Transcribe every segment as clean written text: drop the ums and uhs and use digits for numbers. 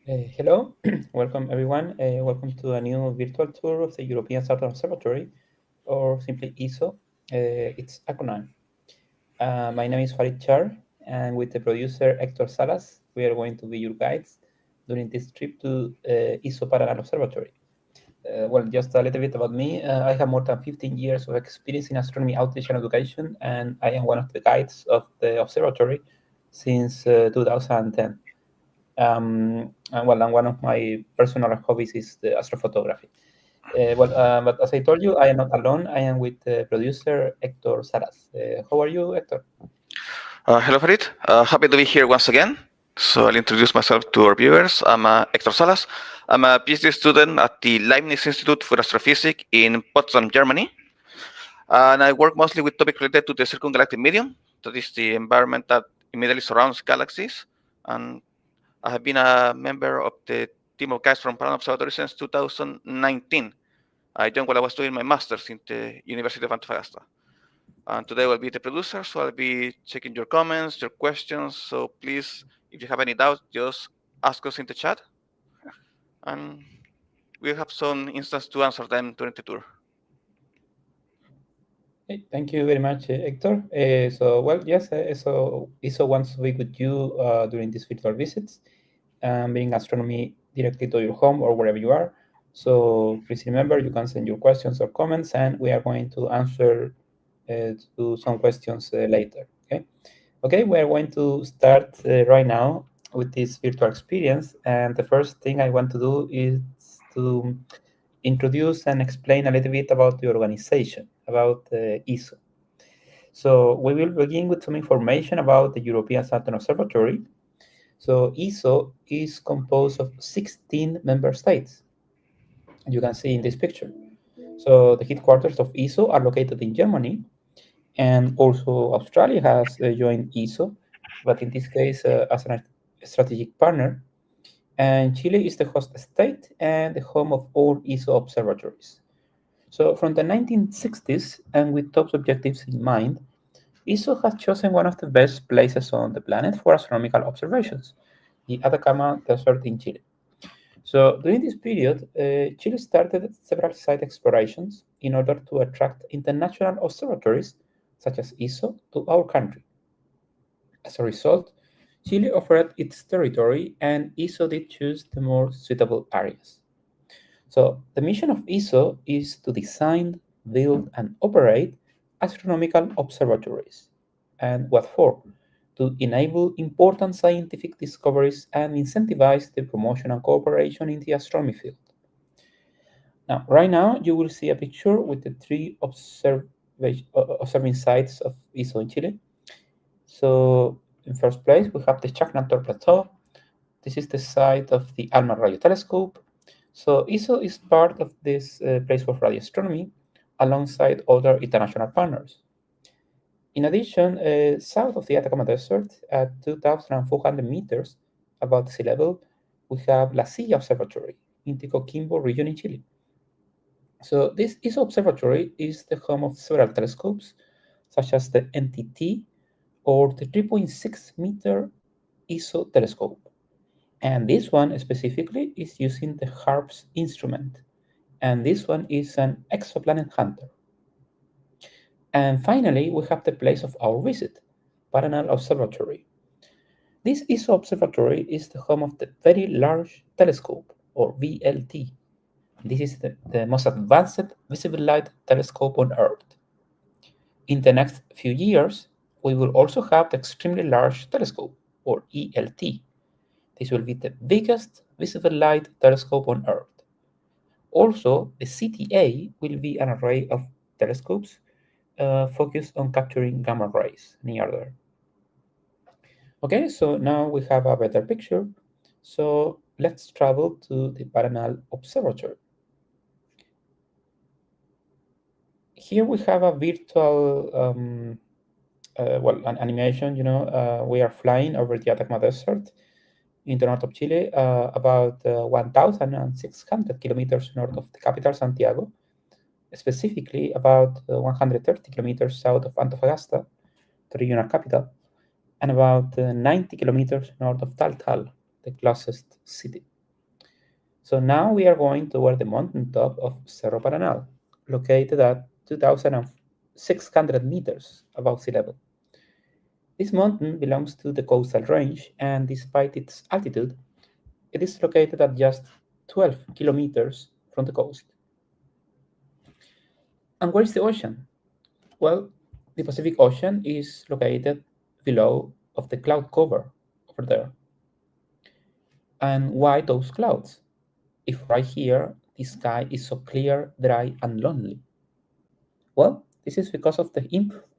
Hello, welcome everyone. Welcome to a new virtual tour of the European Southern Observatory, or simply ESO. It's acronym. My name is Farid Char, and with the producer Hector Salas, we are going to be your guides during this trip to ESO Paranal Observatory. Well, just a little bit about me. I have more than 15 years of experience in astronomy outreach and education, and I am one of the guides of the observatory since 2010. And one of my personal hobbies is the astrophotography. But as I told you, I am not alone. I am with producer Hector Saras. How are you, Hector? Hello, Farid. Happy to be here once again. So I'll introduce myself to our viewers. I'm Hector Salas. I'm a PhD student at the Leibniz Institute for Astrophysics in Potsdam, Germany. And I work mostly with topics related to the circumgalactic medium, that is the environment that immediately surrounds galaxies. And I have been a member of the team of guys from Paranal Observatory since 2019. I joined while I was doing my master's in the University of Antofagasta. And today will be the producer, so I'll be checking your comments, your questions. So please, if you have any doubts, just ask us in the chat, and we'll have some instance to answer them during the tour. Hey, thank you very much, Hector. Yes, ESO wants to be with you during these virtual visits, bring astronomy directly to your home or wherever you are. So please remember, you can send your questions or comments, and we are going to answer to some questions later. Okay, we are going to start right now with this virtual experience, and the first thing I want to do is to introduce and explain a little bit about the organization, about ESO. So we will begin with some information about the European Southern Observatory. So ESO is composed of 16 member states. You can see in this picture. So the headquarters of ESO are located in Germany, and also Australia has joined ESO, but in this case as a strategic partner. And Chile is the host state and the home of all ESO observatories. So from the 1960s, and with top objectives in mind, ESO has chosen one of the best places on the planet for astronomical observations, the Atacama Desert in Chile. So during this period, Chile started several site explorations in order to attract international observatories such as ESO to our country. As a result, Chile offered its territory and ESO did choose the more suitable areas. So the mission of ESO is to design, build, and operate astronomical observatories. And what for? To enable important scientific discoveries and incentivize the promotion and cooperation in the astronomy field. Now, right now, you will see a picture with the three observing sites of ESO in Chile. So, in first place, we have the Chacnator Plateau. This is the site of the ALMA radio telescope. So ESO is part of this place for radio astronomy alongside other international partners. In addition, south of the Atacama Desert, at 2,400 meters above sea level, we have La Silla Observatory in the Coquimbo region in Chile. So this ESO observatory is the home of several telescopes, such as the NTT or the 3.6-meter ESO telescope. And this one specifically is using the HARPS instrument. And this one is an exoplanet hunter. And finally, we have the place of our visit, Paranal Observatory. This ESO observatory is the home of the Very Large Telescope, or VLT. This is the most advanced visible light telescope on Earth. In the next few years, we will also have the Extremely Large Telescope, or ELT. This will be the biggest visible light telescope on Earth. Also, the CTA will be an array of telescopes focused on capturing gamma rays near Earth. Okay, so now we have a better picture. So let's travel to the Paranal Observatory. Here we have a virtual, an animation. We are flying over the Atacama Desert in the north of Chile, about 1,600 kilometers north of the capital, Santiago, specifically about 130 kilometers south of Antofagasta, the regional capital, and about 90 kilometers north of Taltal, the closest city. So now we are going toward the mountaintop of Cerro Paranal, located at 2,600 meters above sea level. This mountain belongs to the coastal range, and despite its altitude, it is located at just 12 kilometers from the coast. And where is the ocean? Well, the Pacific Ocean is located below of the cloud cover over there. And why those clouds? If right here the sky is so clear, dry, and lonely? Well, this is because of the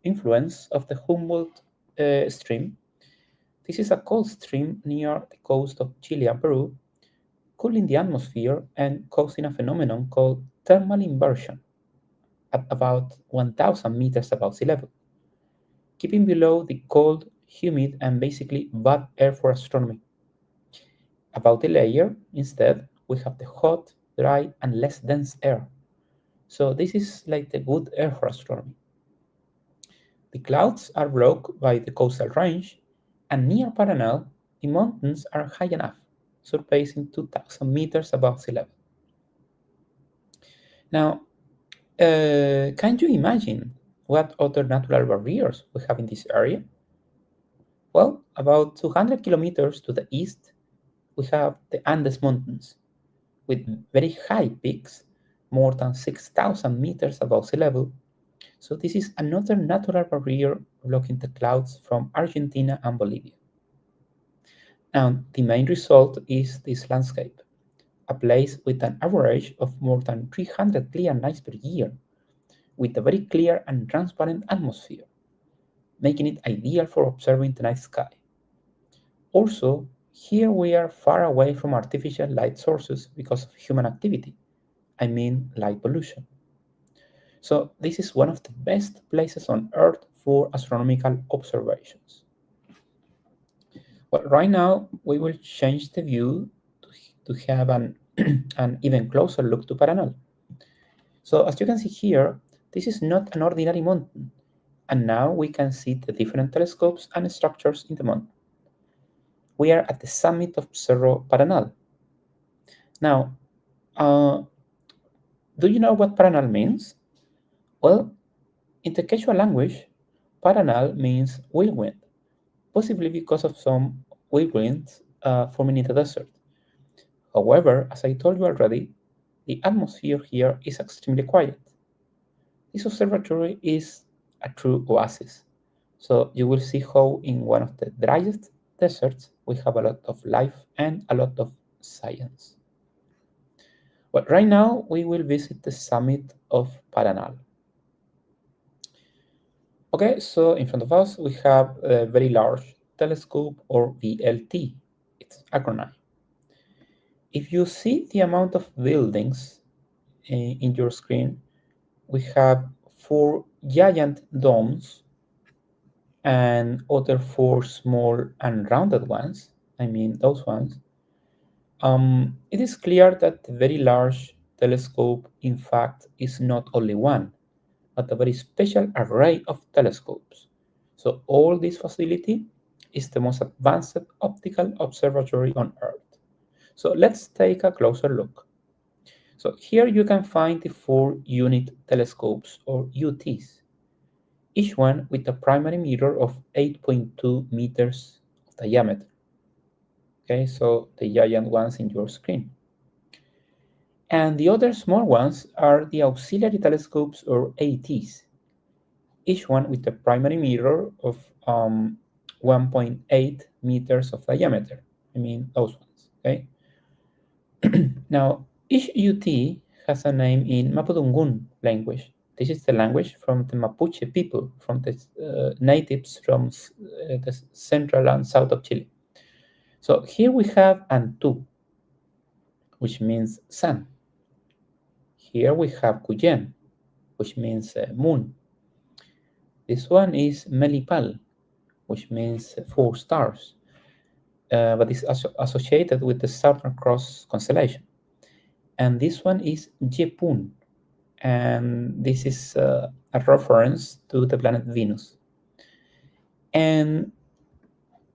influence of the Humboldt stream. This is a cold stream near the coast of Chile and Peru, cooling the atmosphere and causing a phenomenon called thermal inversion at about 1,000 meters above sea level, keeping below the cold, humid, and basically bad air for astronomy. Above the layer, instead, we have the hot, dry, and less dense air. So this is like the good air for astronomy. The clouds are blocked by the coastal range, and near Paranal, the mountains are high enough, surpassing 2,000 meters above sea level. Now, can you imagine what other natural barriers we have in this area? Well, about 200 kilometers to the east, we have the Andes Mountains, with very high peaks, more than 6,000 meters above sea level. So this is another natural barrier blocking the clouds from Argentina and Bolivia. Now, the main result is this landscape, a place with an average of more than 300 clear nights per year, with a very clear and transparent atmosphere, making it ideal for observing the night sky. Also, here we are far away from artificial light sources because of human activity, I mean light pollution. So this is one of the best places on Earth for astronomical observations. Well, right now we will change the view to have an even closer look to Paranal. So as you can see here, this is not an ordinary mountain, and now we can see the different telescopes and structures in the mountain. We are at the summit of Cerro Paranal. Now, do you know what Paranal means? Well, in the Quechua language, Paranal means whirlwind, possibly because of some whirlwinds forming in the desert. However, as I told you already, the atmosphere here is extremely quiet. This observatory is a true oasis. So you will see how in one of the driest deserts we have a lot of life and a lot of science. But right now we will visit the summit of Paranal. Okay, so in front of us we have a very large telescope, or VLT, its acronym. If you see the amount of buildings in your screen, we have 4 giant domes and other 4 small and rounded ones. I mean those ones. It is clear that the very large telescope, in fact, is not only one, but a very special array of telescopes. So all this facility is the most advanced optical observatory on Earth. So let's take a closer look. So here you can find the 4 unit telescopes, or UTs, each one with a primary mirror of 8.2 meters of diameter. Okay, so the giant ones in your screen. And the other small ones are the auxiliary telescopes, or ATs, each one with a primary mirror of 1.8 meters of diameter. I mean those ones, okay? Now, each UT has a name in Mapudungun language. This is the language from the Mapuche people, from the natives from the central and south of Chile. So here we have Antu, which means sun. Here we have Cuyen, which means moon. This one is Melipal, which means 4 stars, but is associated with the Southern Cross constellation. And this one is Jepun, and this is a reference to the planet Venus. And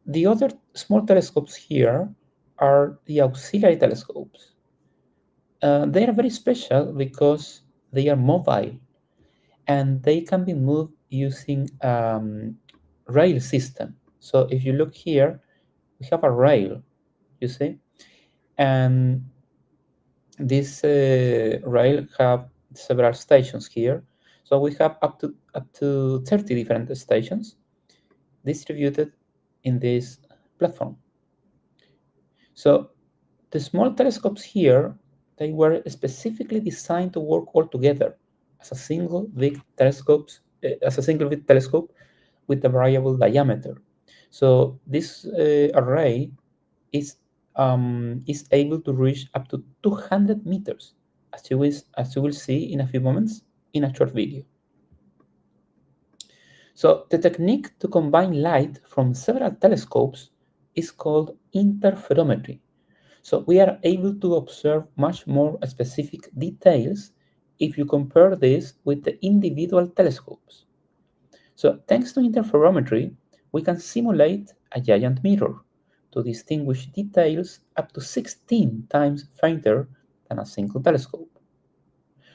the other small telescopes here are the auxiliary telescopes. They are very special because they are mobile and they can be moved using rail system. So if you look here, we have a rail, you see, and this rail have several stations here. So we have up to 30 different stations distributed in this platform. So the small telescopes here, they were specifically designed to work all together as a single big telescope with a variable diameter. So this array is is able to reach up to 200 meters, as you will see in a few moments in a short video. So the technique to combine light from several telescopes is called interferometry. So we are able to observe much more specific details if you compare this with the individual telescopes. So thanks to interferometry, we can simulate a giant mirror to distinguish details up to 16 times fainter than a single telescope.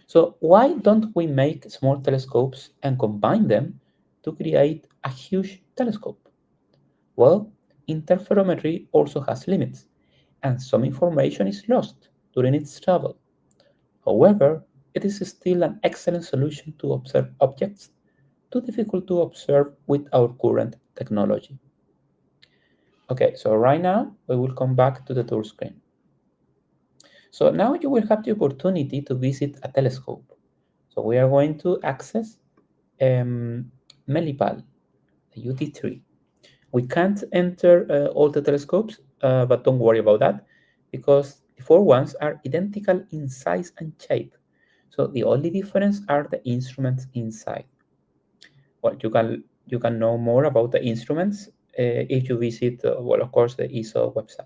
So why don't we make small telescopes and combine them to create a huge telescope? Well, interferometry also has limits, and some information is lost during its travel. However, it is still an excellent solution to observe objects too difficult to observe with our current technology. Okay, so right now we will come back to the tour screen. So now you will have the opportunity to visit a telescope. So we are going to access Melipal, the UT3. We can't enter all the telescopes, but don't worry about that because the four ones are identical in size and shape. So the only difference are the instruments inside. Well, you can know more about the instruments if you visit, well, of course, the ESO website.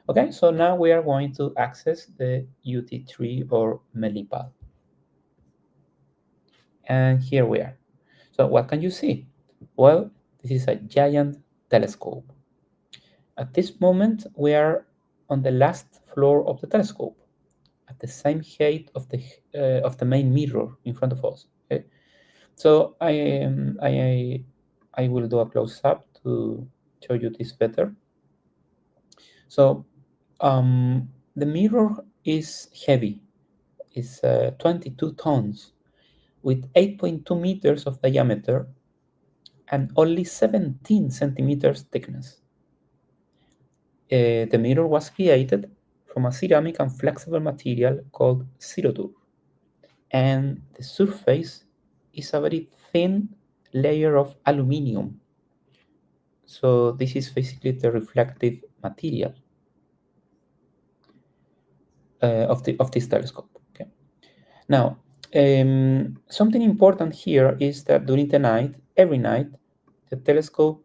Okay, so now we are going to access the UT3 or Melipal. And here we are. So what can you see? Well, this is a giant telescope. At this moment, we are on the last floor of the telescope, at the same height of the main mirror in front of us. Okay? So I will do a close up to show you this better. So the mirror is heavy. It's 22 tons with 8.2 meters of diameter and only 17 centimeters thickness. The mirror was created from a ceramic and flexible material called Cerodur, and the surface is a very thin layer of aluminium. So this is basically the reflective material of this telescope. Okay. Now, something important here is that during the night, every night, the telescope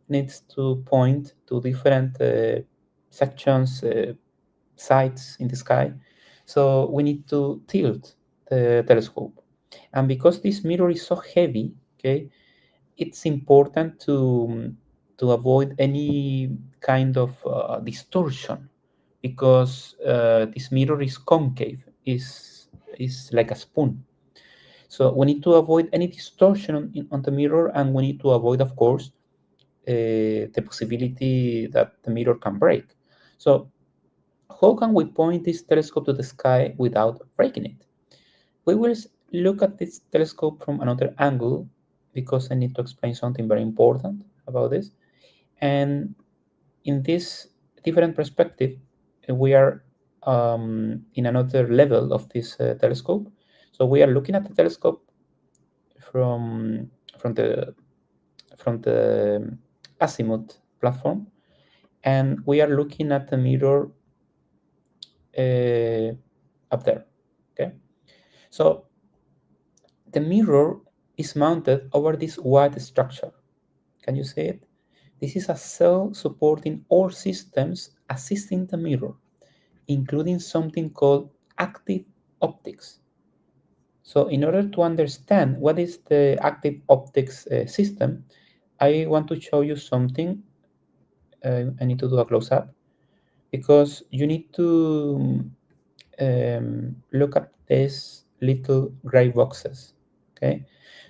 needs to point to different sections, sites in the sky. So we need to tilt the telescope. And because this mirror is so heavy, okay, it's important to avoid any kind of distortion because this mirror is concave, is like a spoon. So we need to avoid any distortion on the mirror, and we need to avoid, of course, the possibility that the mirror can break. So how can we point this telescope to the sky without breaking it? We will look at this telescope from another angle because I need to explain something very important about this. And in this different perspective, we are in another level of this telescope. So we are looking at the telescope from from the from the azimuth platform, and we are looking at the mirror up there. Okay, so the mirror is mounted over this white structure. Can you see it? This is a cell supporting all systems assisting the mirror, including something called active optics. So in order to understand what is the active optics system, I want to show you something. I need to do a close-up because you need look at these little gray boxes. Okay,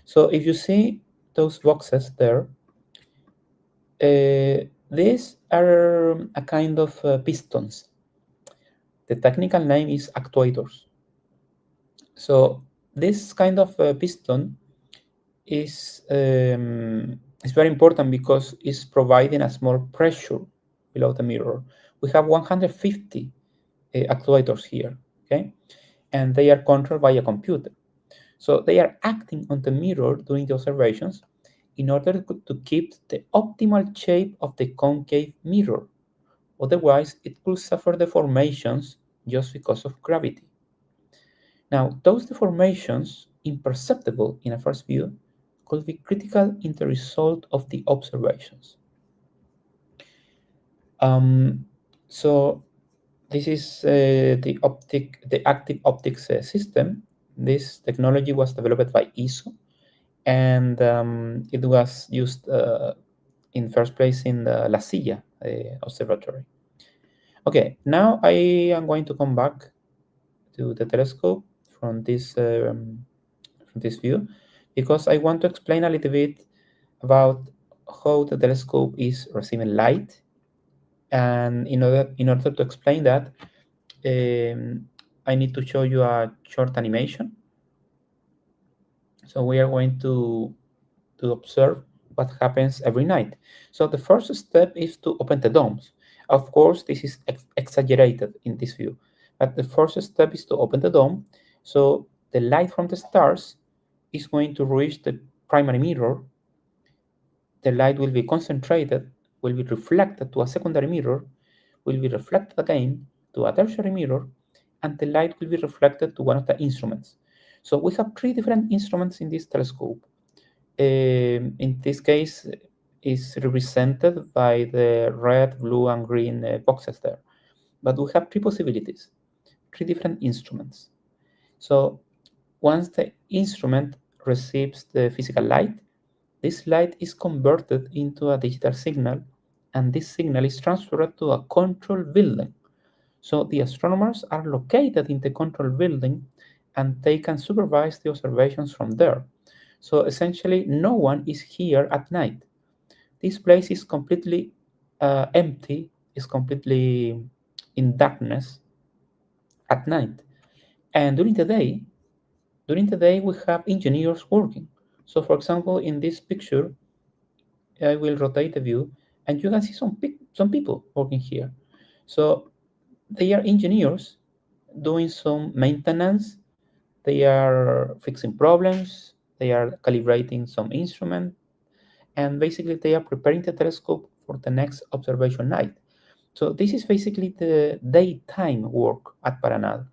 so if you see those boxes there, these are a kind of pistons. The technical name is actuators. So this kind of piston is very important because it's providing a small pressure below the mirror. We have 150 actuators here, okay? And they are controlled by a computer. So they are acting on the mirror during the observations in order to keep the optimal shape of the concave mirror. Otherwise, it could suffer deformations just because of gravity. Now, those deformations, imperceptible in a first view, could be critical in the result of the observations. So this is the active optics system. This technology was developed by ESO, and it was used in first place in the La Silla Observatory. Okay, now I am going to come back to the telescope from this view because I want to explain a little bit about how the telescope is receiving light. And in order to explain that, I need to show you a short animation. So we are going to observe what happens every night. So the first step is to open the domes. Of course, this is exaggerated in this view, but the first step is to open the dome. So the light from the stars is going to reach the primary mirror. The light will be concentrated, will be reflected to a secondary mirror, will be reflected again to a tertiary mirror, and the light will be reflected to one of the instruments. So we have three different instruments in this telescope. In this case, is represented by the red, blue, and green boxes there. But we have three possibilities, three different instruments. So once the instrument receives the physical light, this light is converted into a digital signal, and this signal is transferred to a control building. So the astronomers are located in the control building, and they can supervise the observations from there. So essentially, no one is here at night. This place is completely empty, is completely in darkness at night. And during the day, we have engineers working. So for example, in this picture, I will rotate the view, and you can see some people working here. So they are engineers doing some maintenance. They are fixing problems. They are calibrating some instrument, and basically they are preparing the telescope for the next observation night. So this is basically the daytime work at Paranal.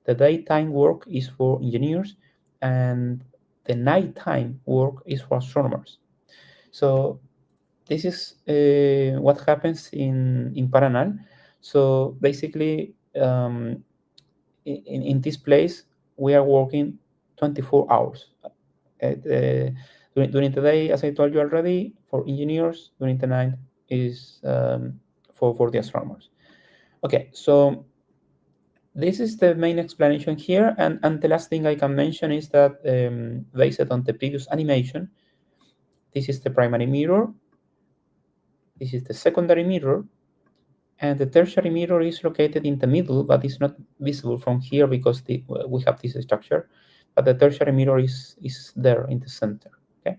The daytime work is for engineers, and the nighttime work is for astronomers. So this is what happens in Paranal. So basically, in this place, we are working 24 hours. During the day, as I told you already, for engineers, during the night is for the astronomers. Okay, so this is the main explanation here, and the last thing I can mention is that based on the previous animation, this is the primary mirror, this is the secondary mirror, and the tertiary mirror is located in the middle, but it's not visible from here because we have this structure, but the tertiary mirror is there in the center, okay?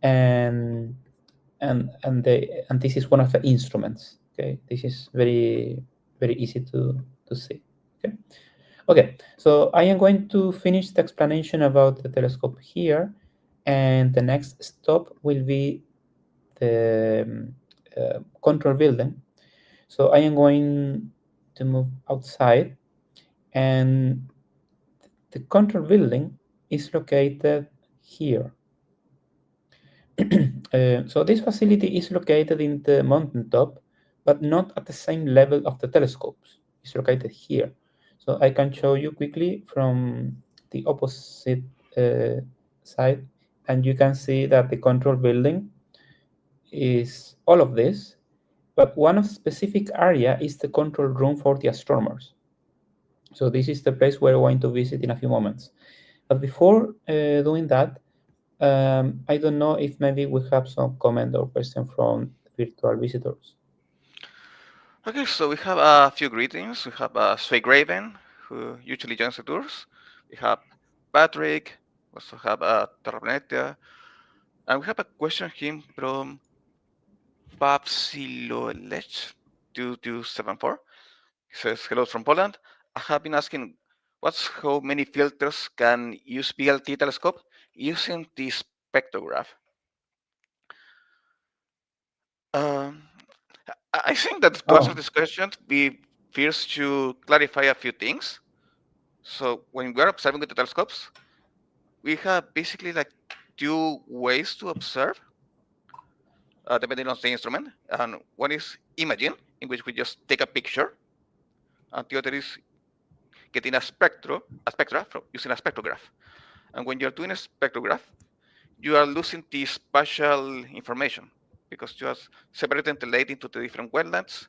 And this is one of the instruments, okay? This is very, very easy to see, okay? Okay, so I am going to finish the explanation about the telescope here, and the next stop will be the control building. So I am going to move outside, and the control building is located here. So this facility is located in the mountaintop, but not at the same level of the telescopes. It's located here. So I can show you quickly from the opposite side, and you can see that the control building is all of this, but one of specific area is the control room for the astronomers. So this is the place we're going to visit in a few moments. But before doing that, I don't know if maybe we have some comment or question from virtual visitors. Okay, so we have a few greetings. We have Sway Graven, who usually joins the tours. We have Patrick. We also have Terraplanetia. And we have a question here from Papsilolech2274. He says, hello from Poland. I have been asking what's how many filters can use BLT telescope using the spectrograph. Um, I think that to answer Oh, this question, we first to clarify a few things. So when we are observing with the telescopes, we have basically like two ways to observe, depending on the instrument. And one is imaging, in which we just take a picture, and the other is getting a spectra from using a spectrograph. And when you're doing a spectrograph, you are losing the spatial information because you are separating the light into the different wavelengths.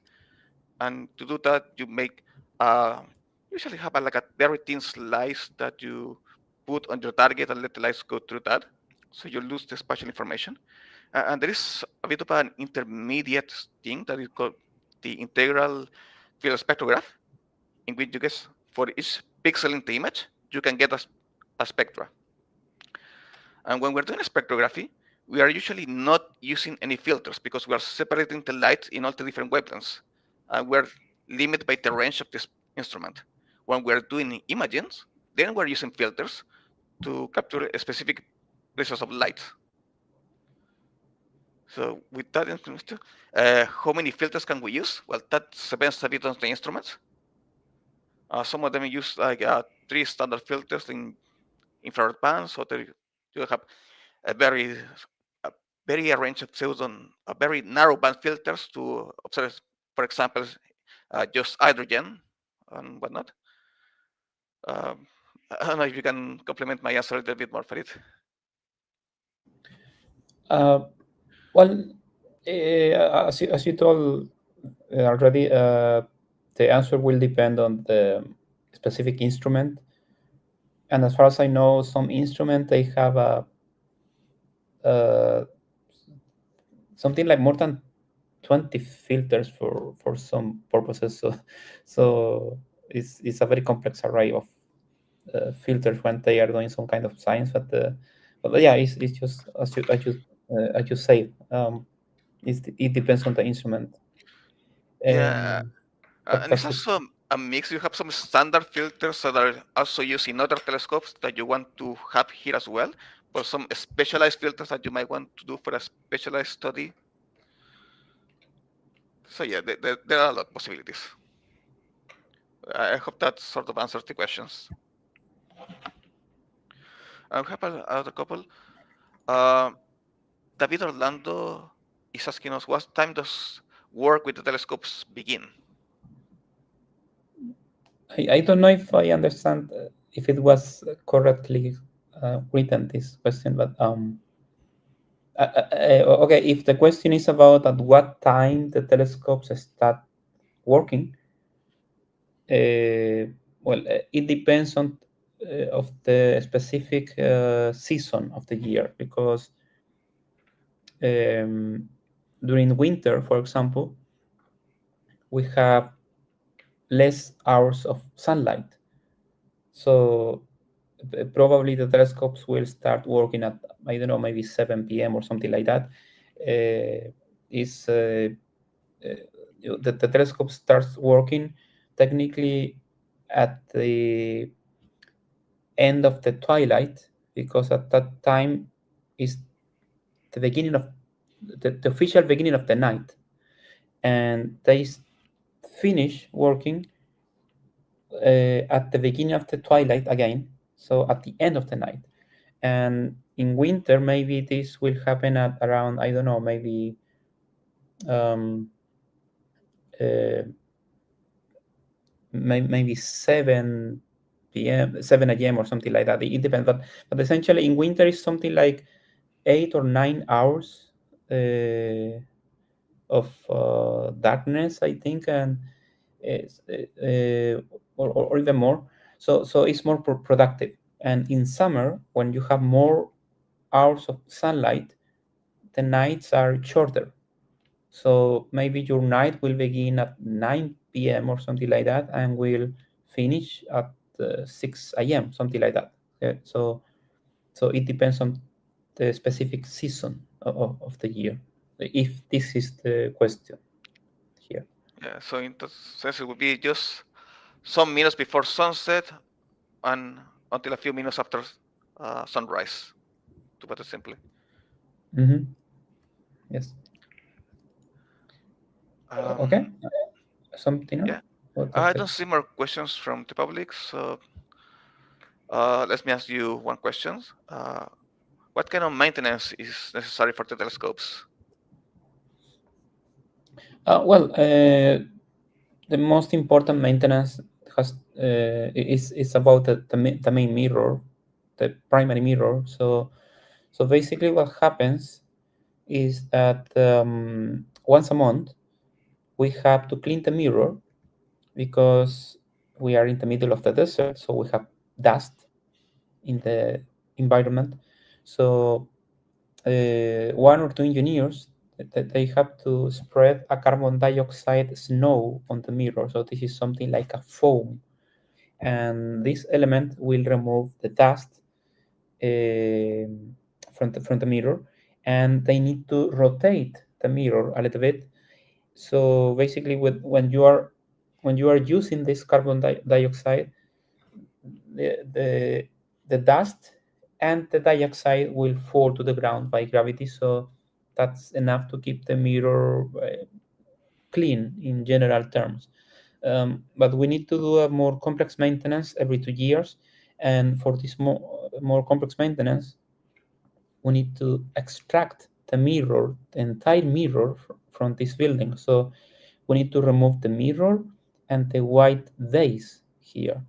And to do that, you make usually have like a very thin slice that you put on your target and let the lights go through that. So you lose the spatial information. And there is a bit of an intermediate thing that is called the integral field spectrograph, in which you get for each pixel in the image, you can get a spectra. And when we're doing spectrography, we are usually not using any filters because we are separating the light in all the different wavelengths. And we're limited by the range of this instrument. When we're doing images, then we're using filters to capture specific places of light. So with that information, how many filters can we use? Well, that depends a bit on the instruments. Some of them use like 3 standard filters in infrared bands, so there you have a very a very range of a very narrow band filters to observe, for example, just hydrogen and whatnot. Um, I don't know if you can complement my answer a little bit more, Farid. uh, well, as you told already, the answer will depend on the specific instrument. And as far as I know, some instrument they have uh, something like more than 20 filters for some purposes. So it's a very complex array of filters when they are doing some kind of science. But yeah, it's just as you say, it depends on the instrument. Yeah, Um, but and it's that's it. also a mix. You have some standard filters that are also used in other telescopes that you want to have here as well, but some specialized filters that you might want to do for a specialized study. So yeah, there are a lot of possibilities. I hope that sort of answers the questions. I have a couple. Uh, David Orlando is asking us what time does work with the telescopes begin? I don't know if I understand if it was correctly written, this question, but okay, if the question is about at what time the telescopes start working, it depends on of the specific season of the year, because um, during winter, for example, we have less hours of sunlight. So probably the telescopes will start working at, I don't know, maybe 7 p.m. or something like that. Is the telescope starts working technically at the end of the twilight, because at that time is the beginning of the official beginning of the night, and they finish working at the beginning of the twilight again, so at the end of the night. And in winter, maybe this will happen at around, I don't know, maybe um, uh, maybe 7 p.m., 7 a.m. or something like that. It depends, but essentially in winter is something like 8 or 9 hours of darkness, I think, and or even more. So it's more productive. And in summer, when you have more hours of sunlight, the nights are shorter. So maybe your night will begin at 9 p.m. or something like that, and will finish at 6 a.m., something like that. So it depends on the specific season of the year, if this is the question here. Yeah, so in that sense, it would be just some minutes before sunset and until a few minutes after sunrise, to put it simply. Mm-hmm. Yes. Okay. Um, Something else? yeah, What I was it? don't see more questions from the public, so let me ask you one question. What kind of maintenance is necessary for the telescopes? The most important maintenance has is about the main mirror, the primary mirror. So basically, what happens is that once a month we have to clean the mirror, because we are in the middle of the desert, so we have dust in the environment. So one or two engineers, they have to spread a carbon dioxide snow on the mirror. So this is something like a foam, and this element will remove the dust from the mirror, and they need to rotate the mirror a little bit. So basically, when you are using this carbon dioxide, the the dust and the dioxide will fall to the ground by gravity. So that's enough to keep the mirror clean in general terms. But we need to do a more complex maintenance every 2 years, and for this more complex maintenance, we need to extract the mirror, the entire mirror from this building. So we need to remove the mirror and the white vase here.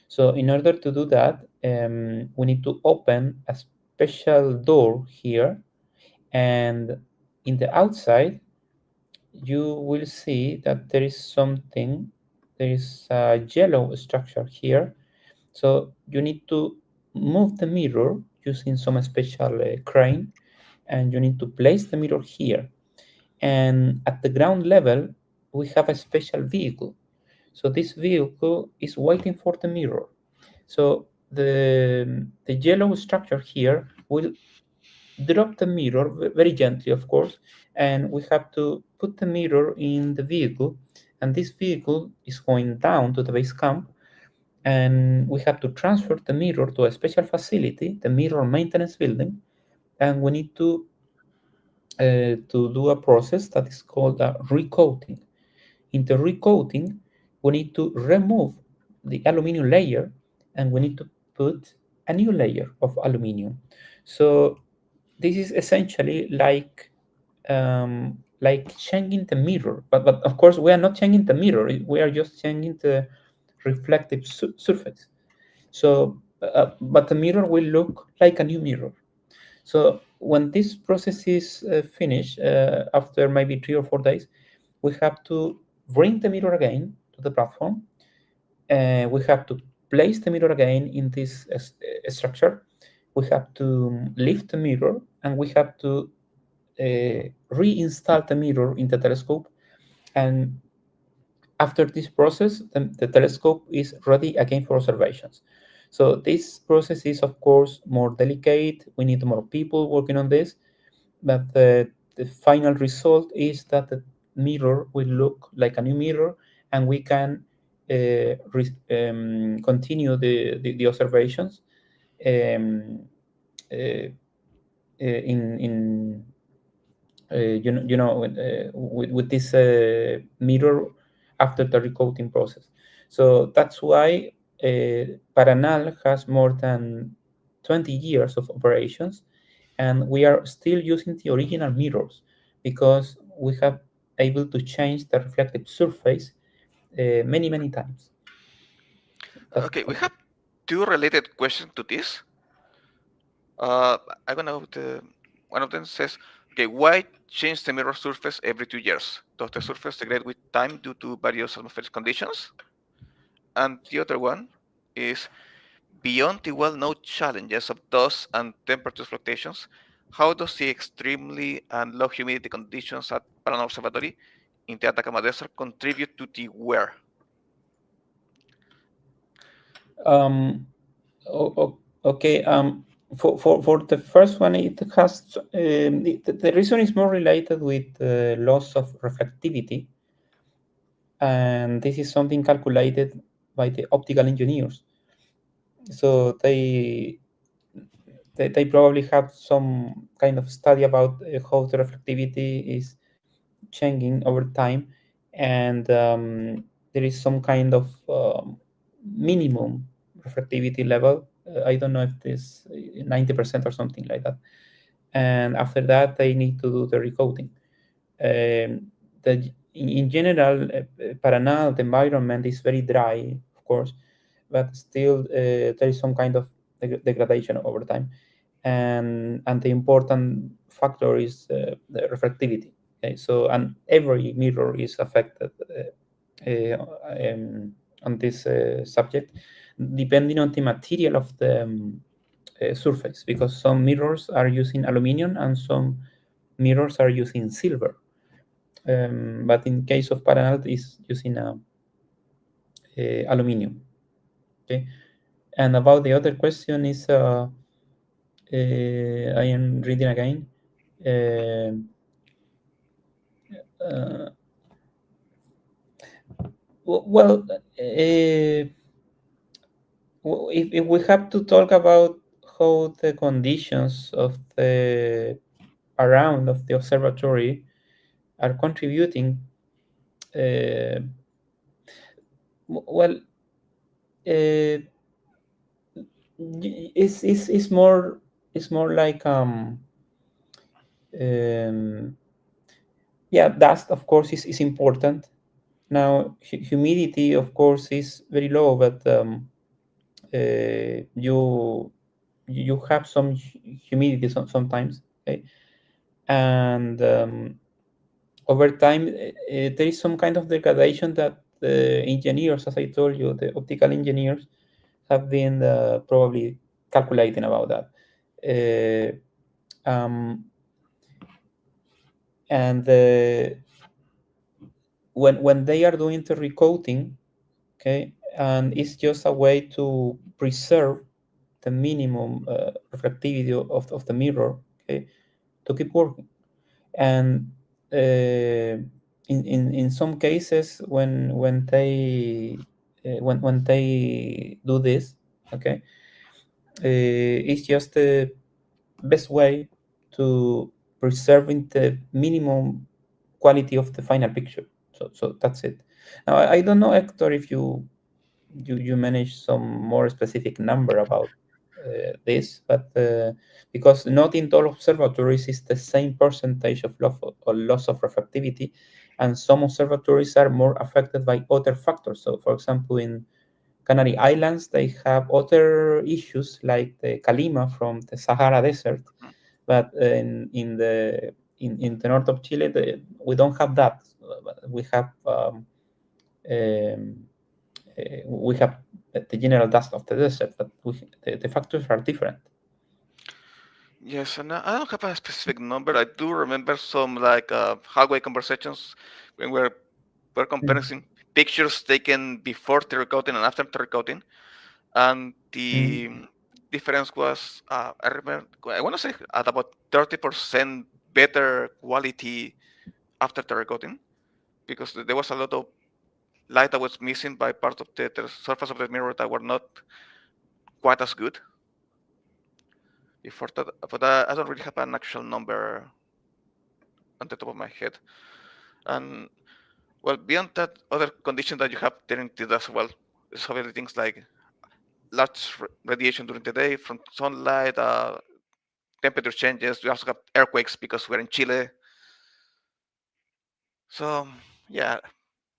So in order to do that, we need to open a special door here, and in the outside, you will see that there is something, there is a yellow structure here. So you need to move the mirror using some special crane, and you need to place the mirror here. And at the ground level, we have a special vehicle. So this vehicle is waiting for the mirror. So the yellow structure here will drop the mirror very gently, of course, and we have to put the mirror in the vehicle, and this vehicle is going down to the base camp, and we have to transfer the mirror to a special facility, the mirror maintenance building, and we need to do a process that is called a recoating. In the recoating, we need to remove the aluminum layer, and we need to put a new layer of aluminum. So this is essentially like changing the mirror, but of course we are not changing the mirror. We are just changing the reflective surface. So, but the mirror will look like a new mirror. So when this process is finished, after maybe 3 or 4 days, we have to bring the mirror again to the platform. We have to place the mirror again in this structure. We have to lift the mirror, and we have to reinstall the mirror in the telescope. And after this process, the telescope is ready again for observations. So this process is, of course, more delicate. We need more people working on this, but the final result is that the mirror will look like a new mirror, and we can continue the observations um, uh, in with this mirror after the recoating process. So that's why Paranal has more than 20 years of operations, and we are still using the original mirrors because we have able to change the reflective surface many times. That's Okay, we something. have two related questions to this. I'm gonna one of them says, okay, why change the mirror surface every 2 years? Does the surface degrade with time due to various atmospheric conditions? And the other one is beyond the well-known challenges of dust and temperature fluctuations, how does the extremely and low humidity conditions at Paranal Observatory in the Atacama Desert contribute to the wear? Um, okay. For the first one, it has the reason is more related with the loss of reflectivity, and this is something calculated by the optical engineers. So they probably have some kind of study about how the reflectivity is changing over time, and there is some kind of minimum reflectivity level. I don't know if this 90% or something like that. And after that, they need to do the recoating. In general, Paranal, the environment is very dry, of course, but still there is some kind of degradation over time. And the important factor is the reflectivity. Okay? So, and every mirror is affected on this subject, depending on the material of the surface, because some mirrors are using aluminum and some mirrors are using silver. But in case of Paranal, is using aluminum. Okay, and about the other question is, I am reading again. Uh, uh, well, if we have to talk about how the conditions of the around of the observatory are contributing, uh, well, uh, it's more like um, yeah, dust of course is important. Now humidity of course is very low, but you have some humidity sometimes, okay? And over time there is some kind of degradation that the engineers, as I told you, the optical engineers have been probably calculating about that. Uh, um, and when they are doing the recoating, okay, and it's just a way to preserve the minimum reflectivity of the mirror, okay, to keep working. And in some cases, when they do this, okay, it's just the best way to preserving the minimum quality of the final picture. So that's it. Now I don't know, Hector, if you manage some more specific number about this, but because not in all observatories is the same percentage of loss of reflectivity, and some observatories are more affected by other factors. So, for example, in Canary Islands, they have other issues like the Calima from the Sahara Desert, Mhm. but in the north of Chile, we don't have that. We have um, we have the general dust of the desert, but the factors are different. Yes, and I don't have a specific number. I do remember some like hallway conversations when we're comparing Mm. some pictures taken before the recording and after the recording, and Mm. the difference was I remember I want to say at about 30% better quality after the recording because there was a lot of light that was missing by part of the surface of the mirror that were not quite as good before that. But I don't really have an actual number on the top of my head. And well, beyond that, other conditions that you have during the day as well is obviously things like large radiation during the day from sunlight, temperature changes. We also have earthquakes because we're in Chile. So yeah,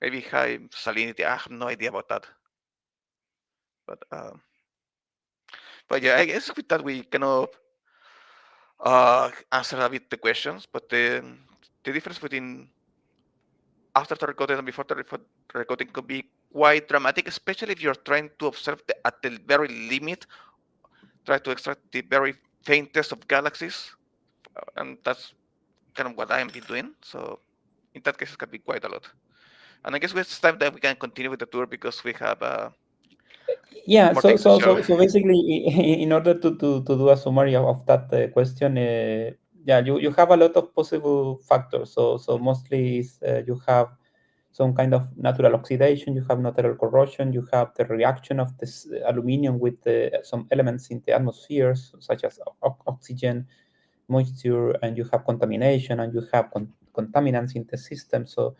maybe high salinity. I have no idea about that. But um, but yeah, I guess with that we cannot answer a bit the questions. But the difference between after the recording and before the recording could be quite dramatic, especially if you're trying to observe at the very limit, try to extract the very faintest of galaxies, and that's kind of what I am been doing. So in that case, it can be quite a lot. And I guess it's time that we can continue with the tour because we have Yeah, more things to show. so basically, in order to do a summary of that question, yeah, you have a lot of possible factors. So mostly you have some kind of natural oxidation, you have natural corrosion, you have the reaction of this aluminum with some elements in the atmosphere, such as oxygen, moisture, and you have contamination, and you have contaminants in the system. So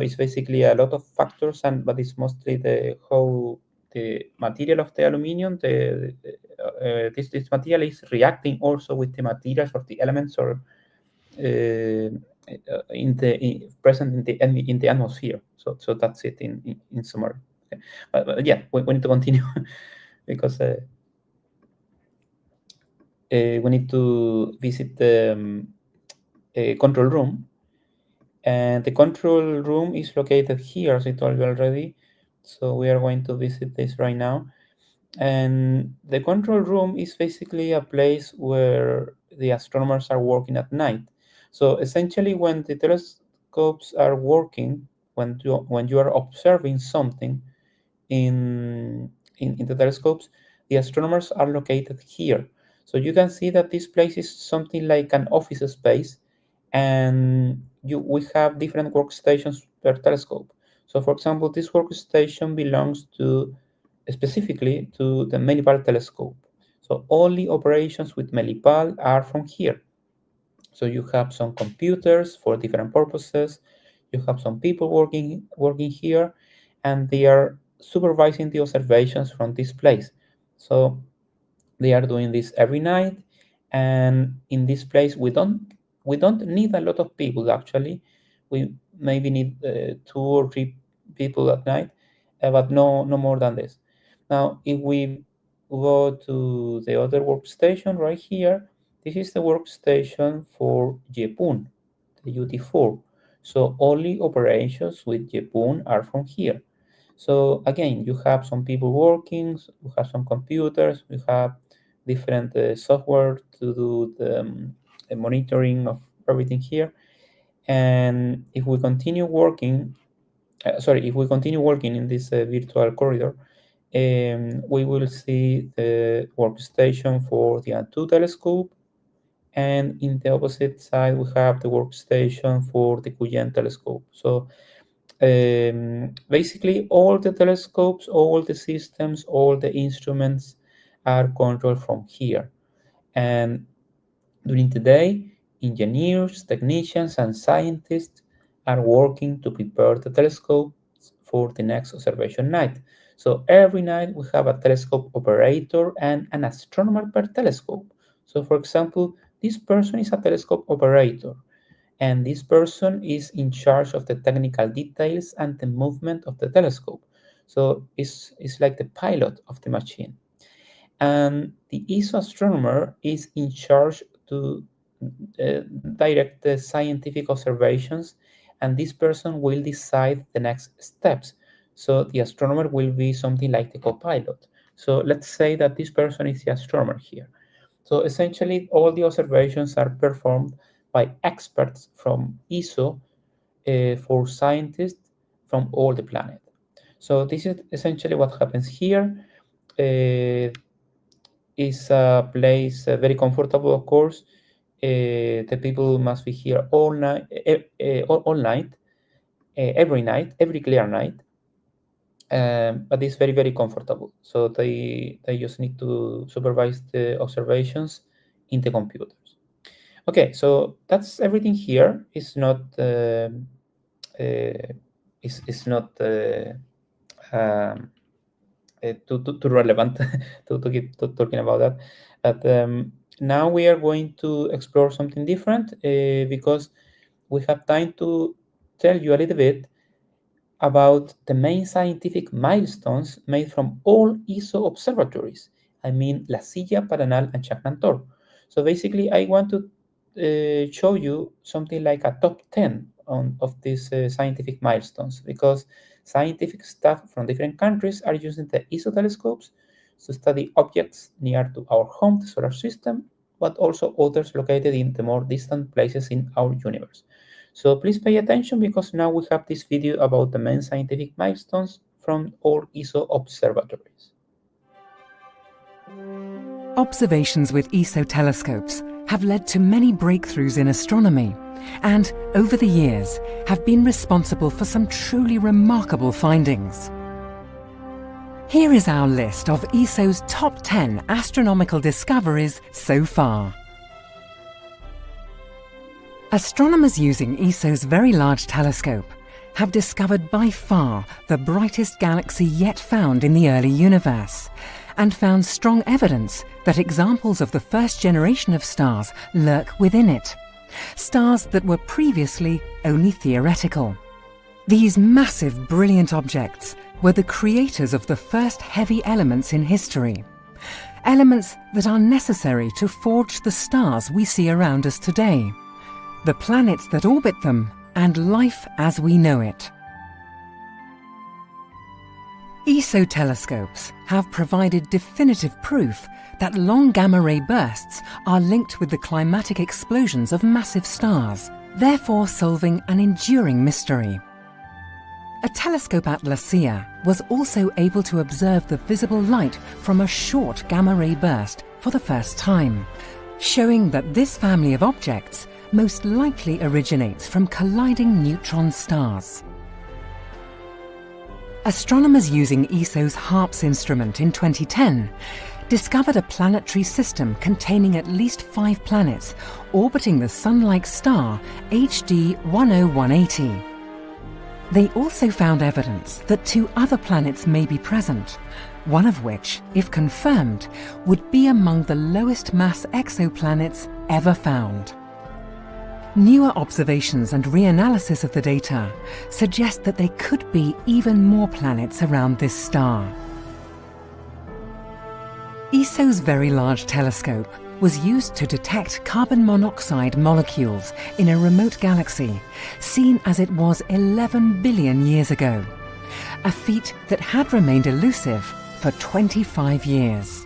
it's basically a lot of factors, but it's mostly the how the material of the aluminum, this material is reacting also with the materials or the elements or present in the atmosphere. So that's it in summary. Okay. But yeah, we need to continue because we need to visit the control room, and the control room is located here, as I told you already. So we are going to visit this right now. And the control room is basically a place where the astronomers are working at night. So essentially, when the telescopes are working, when you are observing something in the telescopes, the astronomers are located here. So you can see that this place is something like an office space, and we have different workstations per telescope. So for example, this workstation belongs to specifically to the Melipal telescope. So only operations with Melipal are from here. So you have some computers for different purposes. You have some people working here, and they are supervising the observations from this place. So they are doing this every night, and in this place we don't need a lot of people actually. We maybe need 2 or 3 people at night, but no more than this. Now if we go to the other workstation right here, this is the workstation for Jepun, the UT4. So only operations with Jepun are from here. So again, you have some people working, you have some computers, you have different software to do the monitoring of everything here. And if we continue working, if we continue working in this virtual corridor, we will see the workstation for the Antu telescope, and in the opposite side we have the workstation for the Kuyen telescope. So basically all the telescopes, all the systems, all the instruments are controlled from here. And during the day, engineers, technicians, and scientists are working to prepare the telescopes for the next observation night. So every night we have a telescope operator and an astronomer per telescope. So for example, this person is a telescope operator, and this person is in charge of the technical details and the movement of the telescope. So it's like the pilot of the machine. And the ESO astronomer is in charge to direct the scientific observations, and this person will decide the next steps. So the astronomer will be something like the co-pilot. So let's say that this person is the astronomer here. So essentially, all the observations are performed by experts from ESO for scientists from all the planet. So this is essentially what happens here. Is a place very comfortable, of course. The people must be here all night, all night, every night, every clear night. But it's very comfortable. So they just need to supervise the observations in the computers. Okay, so that's everything here. It's not it's not um, too relevant to keep talking about that. But now we are going to explore something different because we have time to tell you a little bit about the main scientific milestones made from all ESO observatories. I mean, La Silla, Paranal, and Chacnantor. So basically, I want to show you something like a top 10 of these scientific milestones, because Scientific staff from different countries are using the ESO telescopes to study objects near to our home, the solar system, but also others located in the more distant places in our universe. So please pay attention because now we have this video about the main scientific milestones from all ESO observatories. Observations with ESO telescopes have led to many breakthroughs in astronomy and, over the years, have been responsible for some truly remarkable findings. Here is our list of ESO's top 10 astronomical discoveries so far. Astronomers using ESO's Very Large Telescope have discovered by far the brightest galaxy yet found in the early universe, and found strong evidence that examples of the first generation of stars lurk within it, stars that were previously only theoretical. These massive, brilliant objects were the creators of the first heavy elements in history, elements that are necessary to forge the stars we see around us today, the planets that orbit them, and life as we know it. ESO telescopes have provided definitive proof that long gamma-ray bursts are linked with the climatic explosions of massive stars, therefore solving an enduring mystery. A telescope at La Silla was also able to observe the visible light from a short gamma-ray burst for the first time, showing that this family of objects most likely originates from colliding neutron stars. Astronomers using ESO's HARPS instrument in 2010 discovered a planetary system containing at least 5 planets orbiting the Sun-like star HD 10180. They also found evidence that 2 other planets may be present, one of which, if confirmed, would be among the lowest mass exoplanets ever found. Newer observations and reanalysis of the data suggest that there could be even more planets around this star. ESO's Very Large Telescope was used to detect carbon monoxide molecules in a remote galaxy, seen as it was 11 billion years ago, a feat that had remained elusive for 25 years.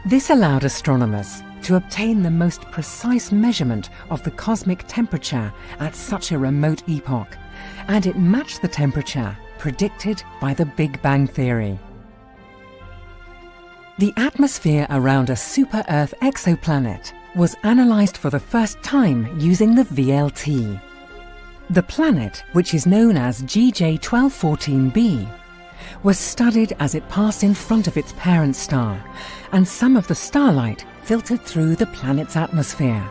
This allowed astronomers to obtain the most precise measurement of the cosmic temperature at such a remote epoch, and it matched the temperature predicted by the Big Bang theory. The atmosphere around a super-Earth exoplanet was analysed for the first time using the VLT. The planet, which is known as GJ1214b, was studied as it passed in front of its parent star, and some of the starlight filtered through the planet's atmosphere.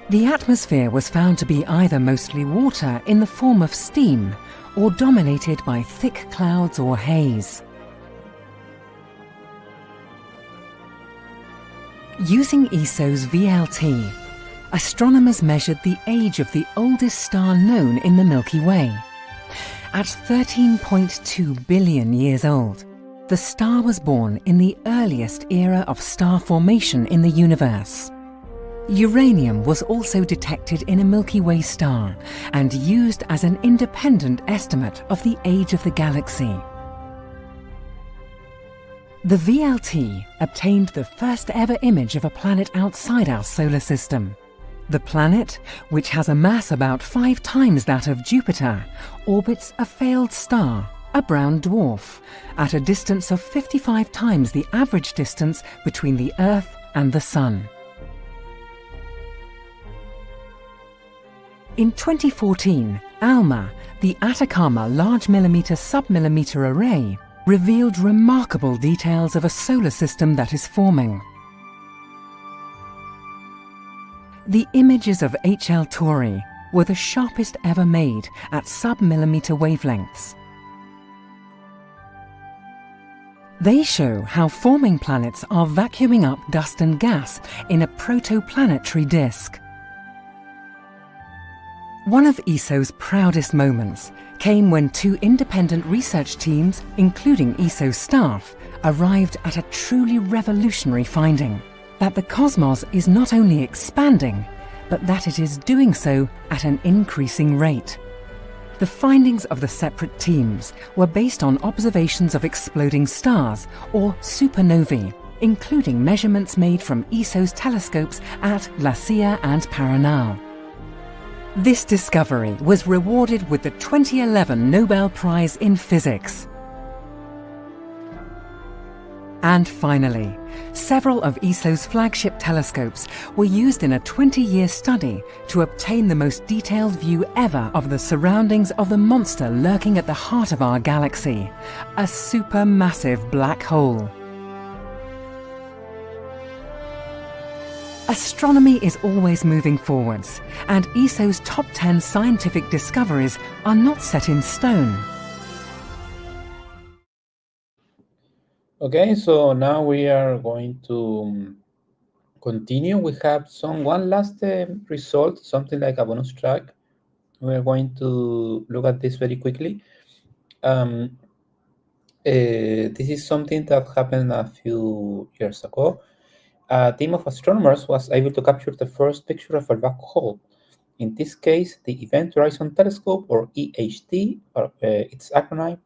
The atmosphere was found to be either mostly water in the form of steam, or dominated by thick clouds or haze. Using ESO's VLT, astronomers measured the age of the oldest star known in the Milky Way. At 13.2 billion years old, the star was born in the earliest era of star formation in the universe. Uranium was also detected in a Milky Way star and used as an independent estimate of the age of the galaxy. The VLT obtained the first ever image of a planet outside our solar system. The planet, which has a mass about 5 times that of Jupiter, orbits a failed star, a brown dwarf, at a distance of 55 times the average distance between the Earth and the Sun. In 2014, ALMA, the Atacama Large Millimeter Submillimeter Array, revealed remarkable details of a solar system that is forming. The images of HL Tauri were the sharpest ever made at sub-millimeter wavelengths. They show how forming planets are vacuuming up dust and gas in a protoplanetary disk. One of ESO's proudest moments came when 2 independent research teams, including ESO staff, arrived at a truly revolutionary finding: that the cosmos is not only expanding, but that it is doing so at an increasing rate. The findings of the separate teams were based on observations of exploding stars, or supernovae, including measurements made from ESO's telescopes at La Silla and Paranal. This discovery was rewarded with the 2011 Nobel Prize in Physics. And finally, several of ESO's flagship telescopes were used in a 20-year study to obtain the most detailed view ever of the surroundings of the monster lurking at the heart of our galaxy, a supermassive black hole. Astronomy is always moving forwards, and ESO's top 10 scientific discoveries are not set in stone. Okay, so now we are going to continue. We have one last result, something like a bonus track. We are going to look at this very quickly. This is something that happened a few years ago. A team of astronomers was able to capture the first picture of a black hole. In this case, the Event Horizon Telescope, or EHT, or its acronym,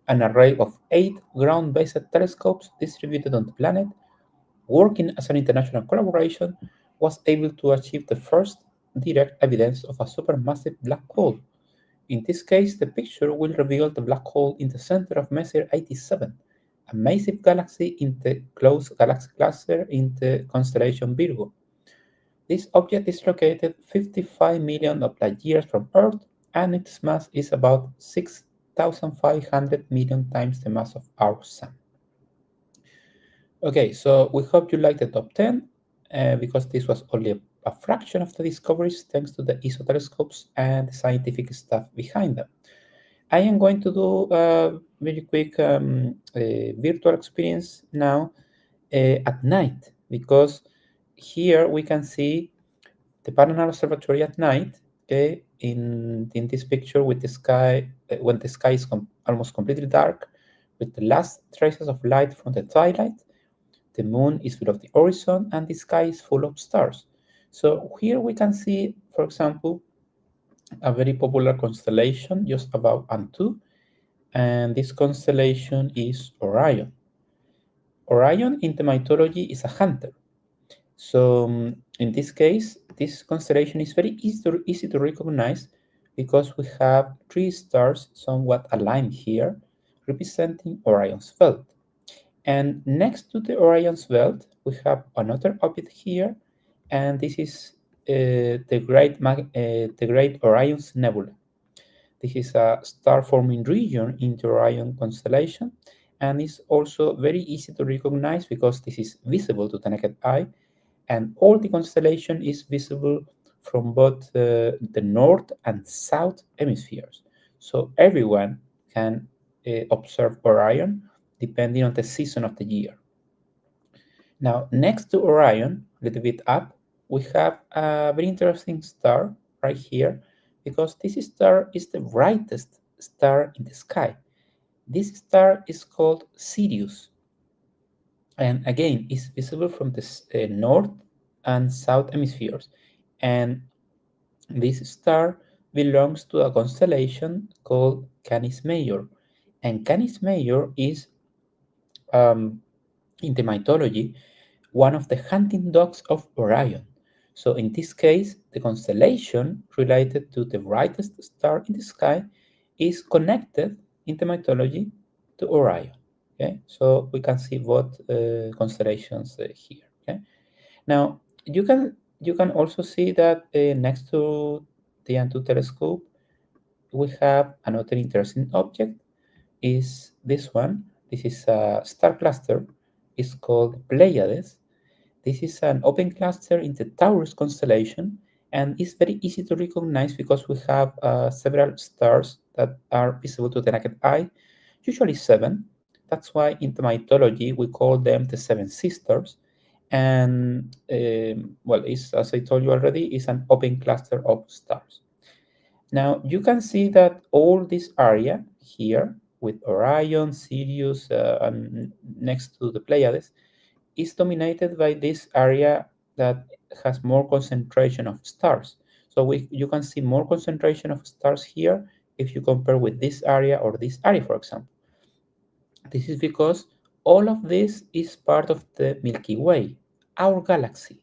an array of 8 ground-based telescopes distributed on the planet, working as an international collaboration, was able to achieve the first direct evidence of a supermassive black hole. In this case, the picture will reveal the black hole in the center of Messier 87, a massive galaxy in the close galaxy cluster in the constellation Virgo. This object is located 55 million of light years from Earth, and its mass is about 6,500 million times the mass of our Sun. Okay, so we hope you like the top 10, because this was only a fraction of the discoveries thanks to the ESO telescopes and the scientific stuff behind them. I am going to do a very quick virtual experience now at night, because here we can see the Paranal Observatory at night, okay, in this picture with the sky, when the sky is almost completely dark, with the last traces of light from the twilight. The moon is below the horizon, and the sky is full of stars. So here we can see, for example, a very popular constellation just above Antu, and this constellation is Orion. Orion in the mythology is a hunter. So in this case, this constellation is very easy to recognize because we have 3 stars somewhat aligned here, representing Orion's belt. And next to the Orion's belt, we have another object here, and this is the Great Orion's Nebula. This is a star-forming region in the Orion constellation, and is also very easy to recognize because this is visible to the naked eye, and all the constellation is visible from both the north and south hemispheres. So everyone can observe Orion depending on the season of the year. Now, next to Orion, a little bit up, we have a very interesting star right here, because this star is the brightest star in the sky. This star is called Sirius, and again, is visible from the north and south hemispheres. And this star belongs to a constellation called Canis Major, and Canis Major is in the mythology, one of the hunting dogs of Orion. So in this case, the constellation related to the brightest star in the sky is connected in the mythology to Orion. Okay, so we can see both constellations here. Okay, now you can also see that next to the Antu telescope, we have another interesting object. Is this one? This is a star cluster. It's called Pleiades. This is an open cluster in the Taurus constellation, and it's very easy to recognize because we have several stars that are visible to the naked eye, usually 7. That's why in the mythology we call them the 7 sisters. And well, it's, as I told you already, it's an open cluster of stars. Now you can see that all this area here with Orion, Sirius, and next to the Pleiades is dominated by this area that has more concentration of stars. So you can see more concentration of stars here if you compare with this area or this area, for example. This is because all of this is part of the Milky Way, our galaxy.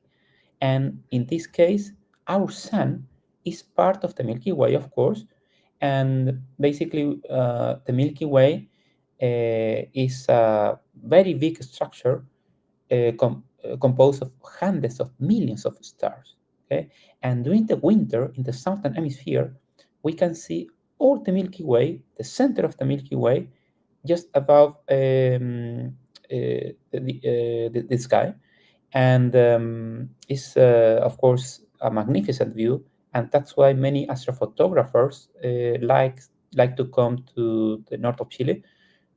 And in this case, our sun is part of the Milky Way, of course. And basically, the Milky Way is a very big structure composed of hundreds of millions of stars. Okay, and during the winter in the southern hemisphere, we can see all the Milky Way, the center of the Milky Way, just above the sky, and it's of course a magnificent view, and that's why many astrophotographers like to come to the north of Chile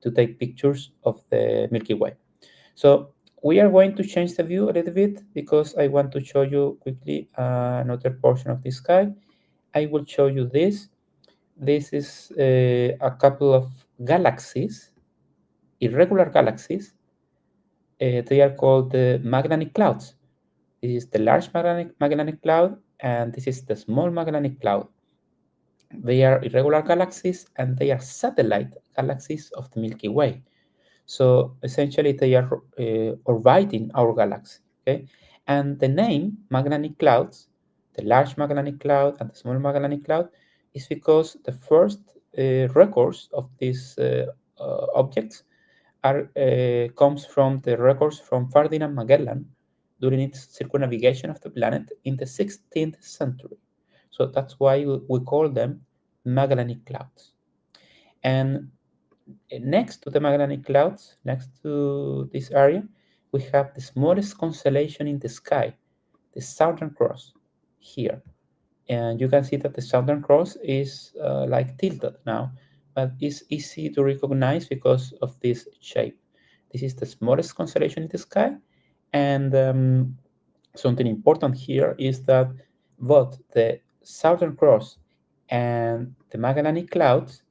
to take pictures of the Milky Way. So we are going to change the view a little bit because I want to show you quickly another portion of the sky. I will show you this. This is a couple of galaxies, irregular galaxies. They are called the Magellanic Clouds. This is the large Magellanic Cloud, and this is the small Magellanic Cloud. They are irregular galaxies, and they are satellite galaxies of the Milky Way. So essentially, they are orbiting our galaxy. Okay, and the name Magellanic Clouds, the large Magellanic Cloud and the small Magellanic Cloud, is because the first records of these objects comes from the records from Ferdinand Magellan during its circumnavigation of the planet in the 16th century. So that's why we call them Magellanic Clouds. And next to the Magellanic Clouds, next to this area, we have the smallest constellation in the sky, the Southern Cross, here. And you can see that the Southern Cross is like tilted now, but it's easy to recognize because of this shape. This is the smallest constellation in the sky, and something important here is that both the Southern Cross and the Magellanic Clouds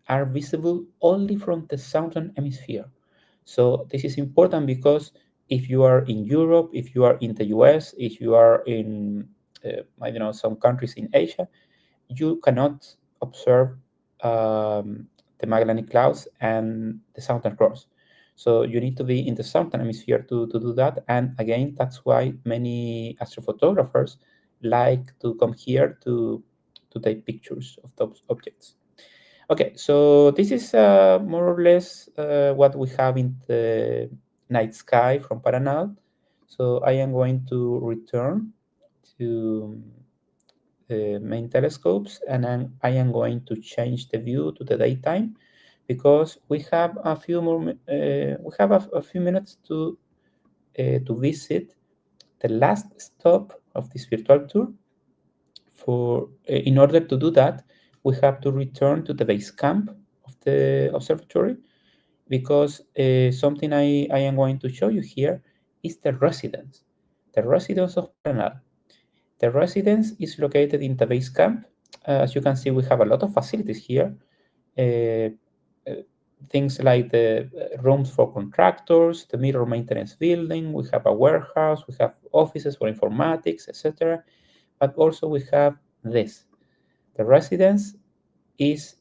are visible only from the southern hemisphere. So this is important because if you are in Europe, if you are in the US, if you are in I don't know, some countries in Asia, you cannot observe the Magellanic Clouds and the Southern Cross. So you need to be in the southern hemisphere to do that. And again, that's why many astrophotographers like to come here to take pictures of those objects. Okay, so this is more or less what we have in the night sky from Paranal. So I am going to return to the main telescopes, and I am going to change the view to the daytime because we have a few more a few minutes to visit the last stop of this virtual tour. For in order to do that, we have to return to the base camp of the observatory because something I am going to show you here is the residence of Paranal. The residence is located in the base camp. As you can see, we have a lot of facilities here. Things like the rooms for contractors, the mirror maintenance building, we have a warehouse, we have offices for informatics, etc. But also we have this. The residence is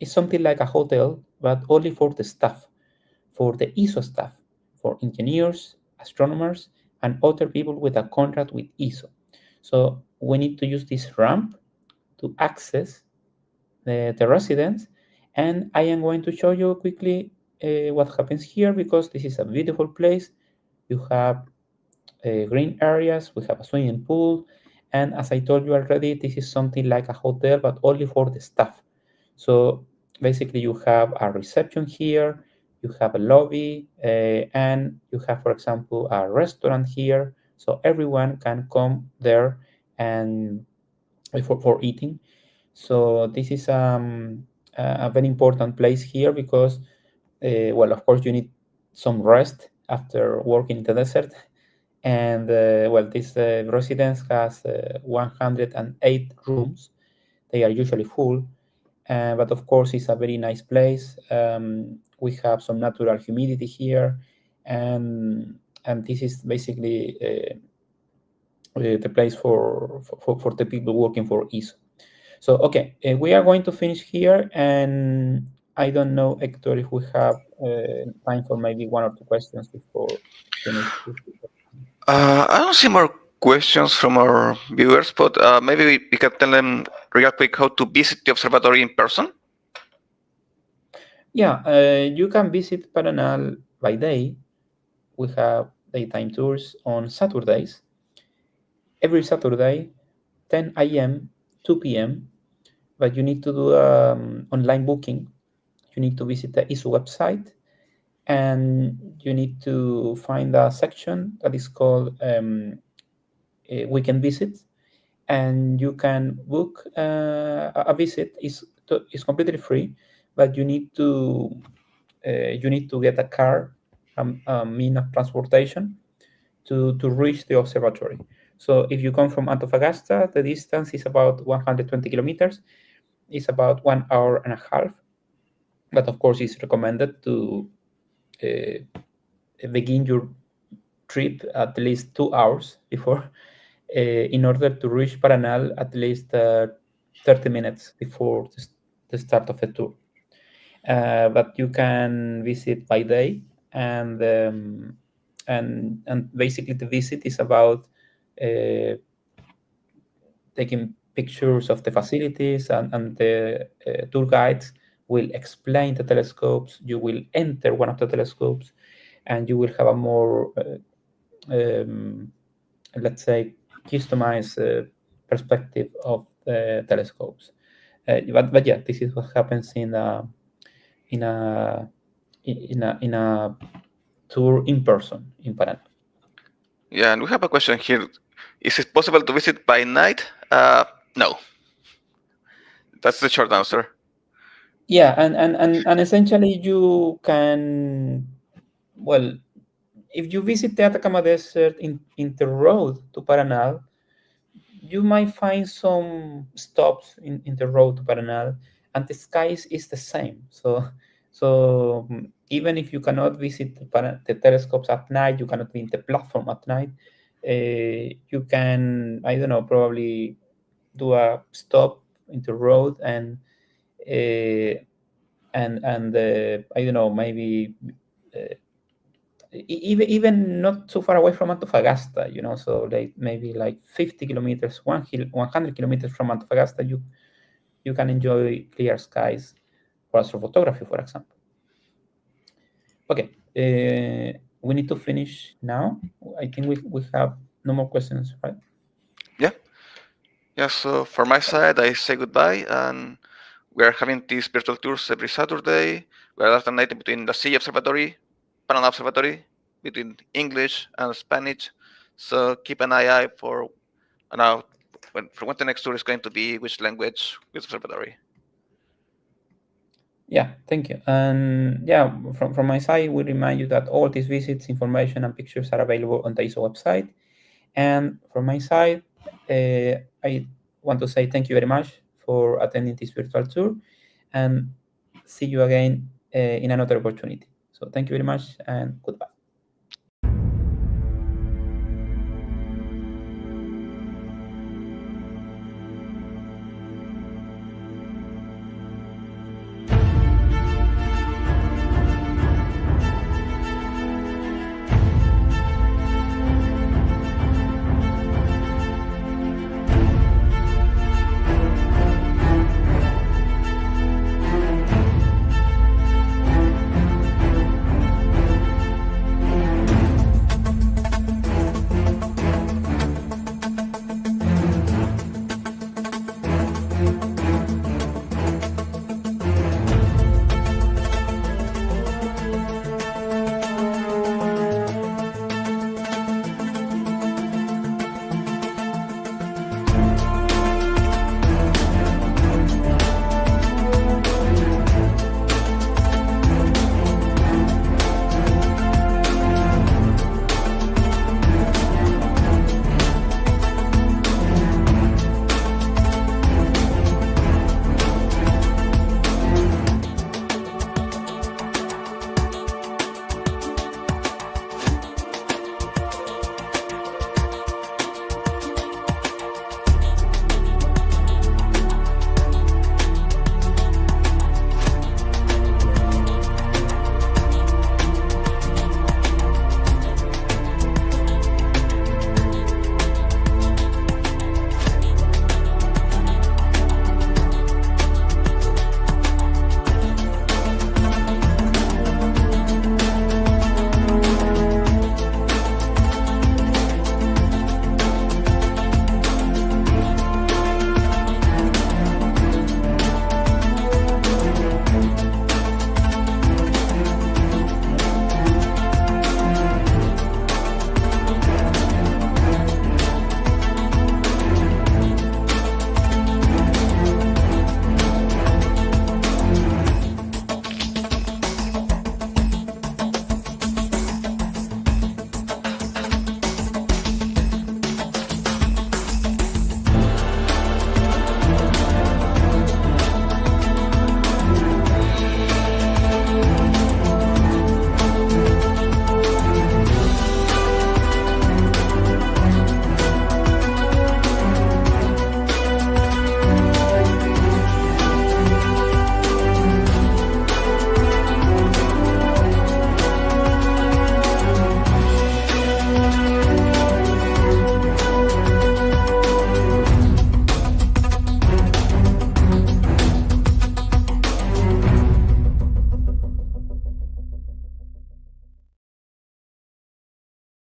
something like a hotel, but only for the staff, for the ESO staff, for engineers, astronomers, and other people with a contract with ESO. So we need to use this ramp to access the residence, and I am going to show you quickly what happens here because this is a beautiful place. You have green areas, we have a swimming pool, and as I told you already, this is something like a hotel, but only for the staff. So basically you have a reception here, you have a lobby, and you have, for example, a restaurant here. So everyone can come there and for eating. So this is a very important place here because, well, of course, you need some rest after working in the desert. And well, this residence has 108 rooms. They are usually full, but of course, it's a very nice place. We have some natural humidity here, and this is basically the place for the people working for ESO. So, okay, we are going to finish here, and I don't know, Hector, if we have time for maybe one or two questions before finish. I don't see more questions from our viewers, but maybe we can tell them real quick how to visit the observatory in person. Yeah, you can visit Paranal by day. We have daytime tours on Saturdays. Every Saturday, 10 a.m., 2 p.m., but you need to do online booking. You need to visit the ESO website, and you need to find a section that is called weekend visits, and you can book a visit. Is completely free, but you need to get a car, a mean of transportation to reach the observatory. So if you come from Antofagasta, the distance is about 120 kilometers. It's about 1 hour and a half, but of course it's recommended to begin your trip at least 2 hours before, in order to reach Paranal at least 30 minutes before the start of the tour. But you can visit by day, and basically the visit is about taking pictures of the facilities, and the tour guides will explain the telescopes. You will enter one of the telescopes, and you will have a more let's say customized perspective of the telescopes. But yeah, this is what happens in a tour in person in Paranal. Yeah, and we have a question here. Is it possible to visit by night? No. That's the short answer. Yeah, and essentially you can, well, if you visit the Atacama Desert in the road to Paranal, you might find some stops in the road to Paranal, and the skies is the same. So even if you cannot visit the telescopes at night, you cannot be in the platform at night. You can, I don't know, probably do a stop in the road, and I don't know, maybe even not too far away from Antofagasta, so like maybe like 50 kilometers, 100 kilometers from Antofagasta, you can enjoy clear skies for astrophotography, for example. Okay, we need to finish now. I think we have no more questions, right? Yeah. Yeah, so for my side, I say goodbye, and we are having these virtual tours every Saturday. We are alternating between the CE Observatory, Paranal Observatory, between English and Spanish. So keep an eye out for now for when the next tour is going to be, which language, which observatory. Yeah, thank you. And yeah, from my side, we remind you that all these visits, information, and pictures are available on the ESO website. And from my side, I want to say thank you very much for attending this virtual tour, and see you again in another opportunity. So thank you very much, and goodbye.